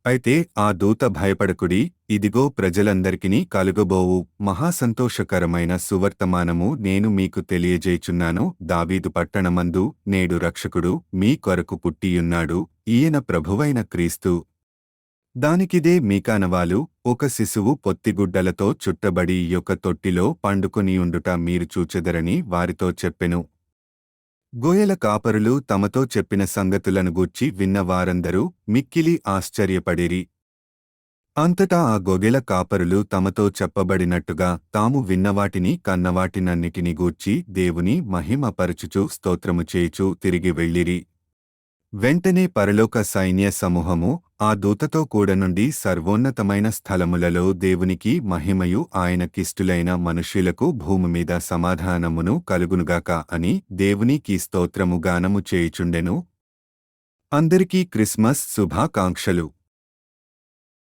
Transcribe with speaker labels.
Speaker 1: అయితే ఆ దూత భయపడకుడి, ఇదిగో ప్రజలందరికిని కలుగబోవు మహాసంతోషకరమైన సువర్తమానము నేను మీకు తెలియజేయుచున్నాను. దావీదు పట్టణమందు నేడు రక్షకుడు మీ కొరకు పుట్టియున్నాడు, ఈయన ప్రభువైన క్రీస్తు. దానికిదే మీకానవాలు, ఒక శిశువు పొత్తిగుడ్డలతో చుట్టబడి యొక్క తొట్టిలో పండుకొనియుండుట మీరు చూచెదరని వారితో చెప్పెను. గొయల కాపరులు తమతో చెప్పిన సంగతులను గూర్చి విన్న వారందరూ మిక్కిలి ఆశ్చర్యపడిరి. అంతటా ఆ గొగెల కాపరులు తమతో చెప్పబడినట్టుగా తాము విన్నవాటిని కన్నవాటినన్నిటిని గూర్చి దేవుని మహిమపరచుచు స్తోత్రము చేయుచు తిరిగి వెళ్ళిరి. వెంటనే పరలోక సైన్య సమూహము ఆ దూతతో కూడనుండి సర్వోన్నతమైన స్థలములలో దేవునికి మహిమయు ఆయనకిష్టులైన మనుష్యులకు భూమిమీద సమాధానమును కలుగునుగాక అని దేవునికి స్తోత్రము గానము చేయుచుండెను. అందరికీ క్రిస్మస్ శుభాకాంక్షలు.